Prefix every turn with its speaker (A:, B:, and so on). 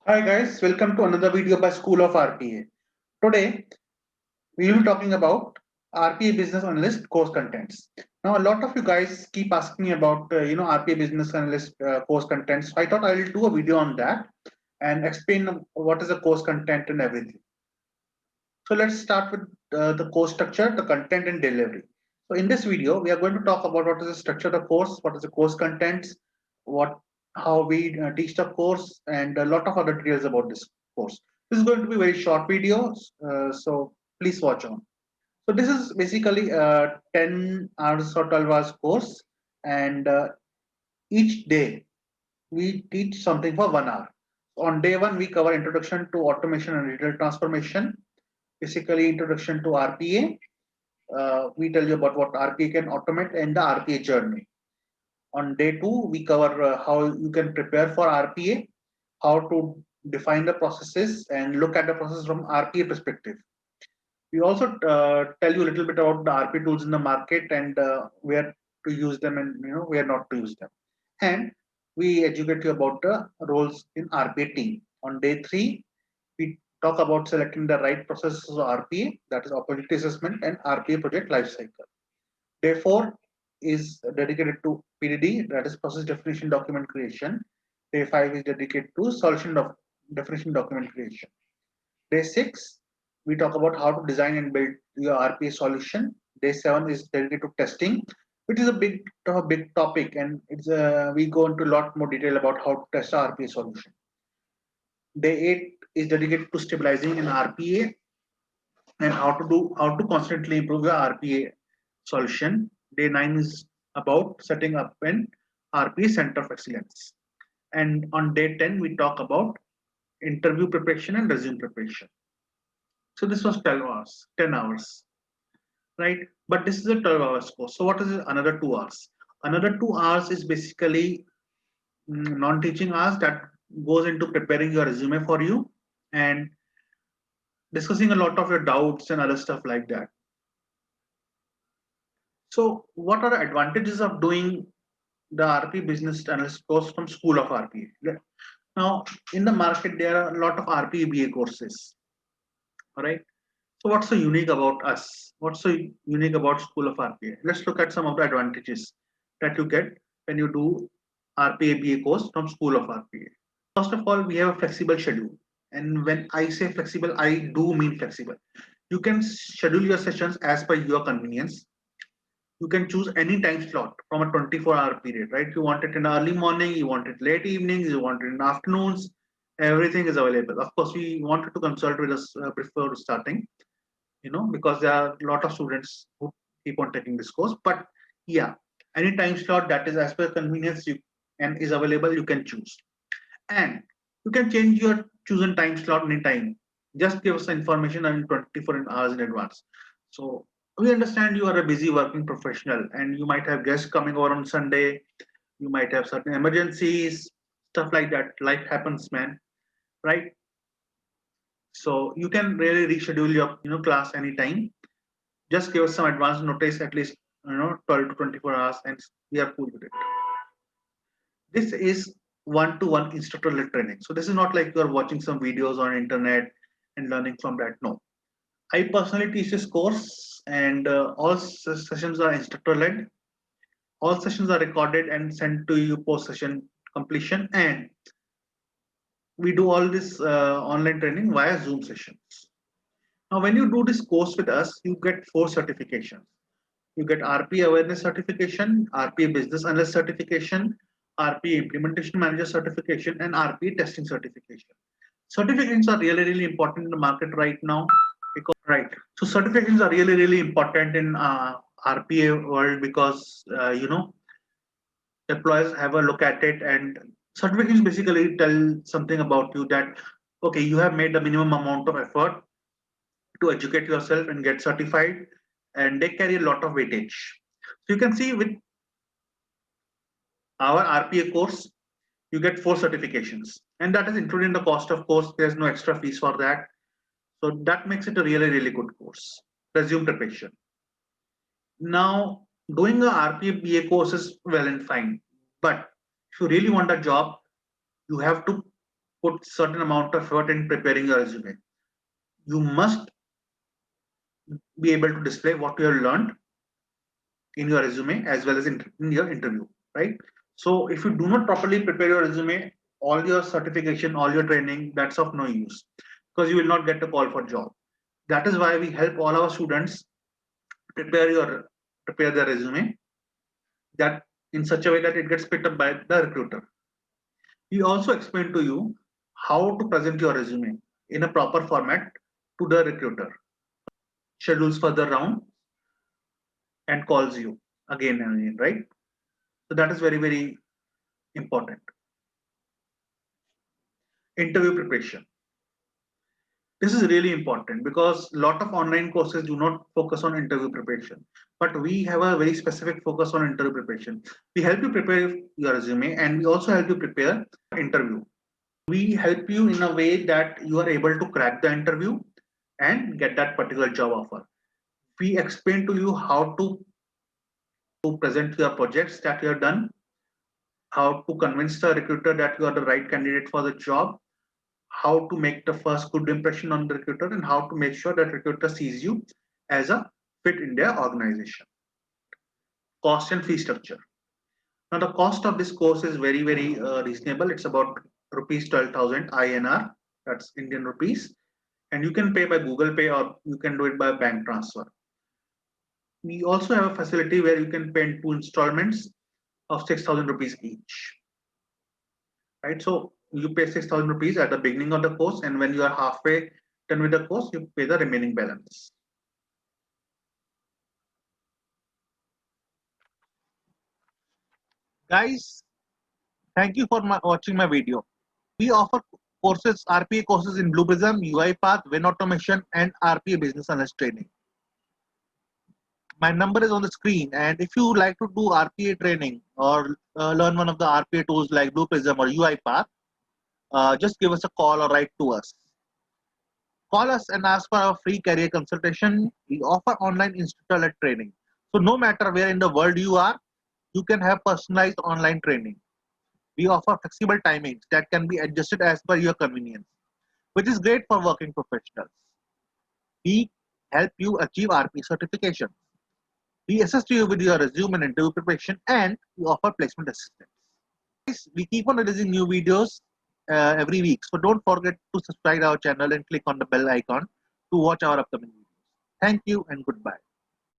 A: Hi guys, welcome to another video by School of RPA. Today we will be talking about RPA Business Analyst course contents. Now a lot of you guys keep asking me about RPA Business Analyst course contents. So I thought I will do a video on that and explain what is the course content and everything. So let's start with the course structure, the content and delivery. So in this video, we are going to talk about what is the structure of the course, what is the course contents, what how we teach the course, and a lot of other details about this course. This is going to be very short videos, so please watch on. So this is basically a 10 hours or 12 hours course, and each day we teach something for 1 hour. On day one, we cover introduction to automation and digital transformation, basically introduction to RPA. We tell you about what RPA can automate and the RPA journey. On day two, we cover how you can prepare for RPA, how to define the processes and look at the process from RPA perspective. We also tell you a little bit about the RPA tools in the market and where to use them and where not to use them. And we educate you about the roles in RPA team. On day three, we talk about selecting the right processes of RPA, that is opportunity assessment and RPA project lifecycle. Day four is dedicated to PDD, that is process definition document creation. Day five is dedicated to definition document creation. Day six, we talk about how to design and build your RPA solution. Day seven is dedicated to testing, which is a big topic, and we go into a lot more detail about how to test RPA solution. Day eight is dedicated to stabilizing an RPA and how to constantly improve your RPA solution. Day nine is about setting up an RPA center of excellence. And on day 10, we talk about interview preparation and resume preparation. So this was 12 hours, 10 hours, right? But this is a 12 hours course. So what is another 2 hours? Another 2 hours is basically non-teaching hours that goes into preparing your resume for you and discussing a lot of your doubts and other stuff like that. So what are the advantages of doing the RP business analyst course from School of RPA? Now, in the market, there are a lot of RPA BA courses. All right. So what's so unique about us? What's so unique about School of RPA? Let's look at some of the advantages that you get when you do RPA BA course from School of RPA. First of all, we have a flexible schedule. And when I say flexible, I do mean flexible. You can schedule your sessions as per your convenience. You can choose any time slot from a 24-hour period, right? You want it in early morning, you want it late evenings, you want it in afternoons, everything is available. Of course, we wanted to consult with us before starting, because there are a lot of students who keep on taking this course. But yeah, any time slot that is as per convenience and is available, you can choose. And you can change your chosen time slot anytime. Just give us the information and 24 hours in advance. So we understand you are a busy working professional and you might have guests coming over on Sunday. You might have certain emergencies, stuff like that. Life happens, man, right? So you can really reschedule your class anytime. Just give us some advance notice, at least 12 to 24 hours, and we are cool with it. This is one-to-one instructor-led training. So this is not like you're watching some videos on internet and learning from that. No, I personally teach this course, and all sessions are instructor-led. All sessions are recorded and sent to you post-session completion, and we do all this online training via Zoom sessions. Now, when you do this course with us, you get 4 certifications. You get RPA awareness certification, RPA business analyst certification, RPA implementation manager certification, and RPA testing certification. Certifications are really, really important in the market right now. Right. So certifications are really, really important in RPA world because, employers have a look at it, and certifications basically tell something about you that, okay, you have made the minimum amount of effort to educate yourself and get certified, and they carry a lot of weightage. So you can see with our RPA course, you get 4 certifications, and that is included in the cost of course. There's no extra fees for that. So that makes it a really, really good course. Resume preparation. Now, doing a RPA BA course is well and fine, but if you really want a job, you have to put certain amount of effort in preparing your resume. You must be able to display what you have learned in your resume as well as in your interview, right? So if you do not properly prepare your resume, all your certification, all your training, that's of no use, because you will not get a call for job. That is why we help all our students prepare their resume that in such a way that it gets picked up by the recruiter. We also explain to you how to present your resume in a proper format to the recruiter, schedules further round and calls you again and again, right? So that is very, very important. Interview preparation. This is really important because a lot of online courses do not focus on interview preparation, but we have a very specific focus on interview preparation. We help you prepare your resume and we also help you prepare interview. We help you in a way that you are able to crack the interview and get that particular job offer. We explain to you how to present your projects that you have done, how to convince the recruiter that you are the right candidate for the job, how to make the first good impression on the recruiter, and how to make sure that recruiter sees you as a fit in their organization. Cost and fee structure. Now the cost of this course is very, very reasonable. It's about rupees 12,000 INR, that's Indian rupees, and you can pay by Google Pay or you can do it by bank transfer. We also have a facility where you can pay in 2 installments of 6,000 rupees each, right? So you pay 6,000 rupees at the beginning of the course, and when you are halfway done with the course, you pay the remaining balance. Guys, thank you for watching my video. We offer courses, RPA courses in Blue Prism, UiPath, Win Automation, and RPA Business Analyst training. My number is on the screen, and if you like to do RPA training or learn one of the RPA tools like Blue Prism or UiPath, just give us a call or write to us. Call us and ask for a free career consultation. We offer online instructor-led training. So no matter where in the world you are, you can have personalized online training. We offer flexible timings that can be adjusted as per your convenience, which is great for working professionals. We help you achieve RP certification. We assist you with your resume and interview preparation, and we offer placement assistance. We keep on releasing new videos every week, so don't forget to subscribe our channel and click on the bell icon to watch our upcoming videos. Thank you and goodbye.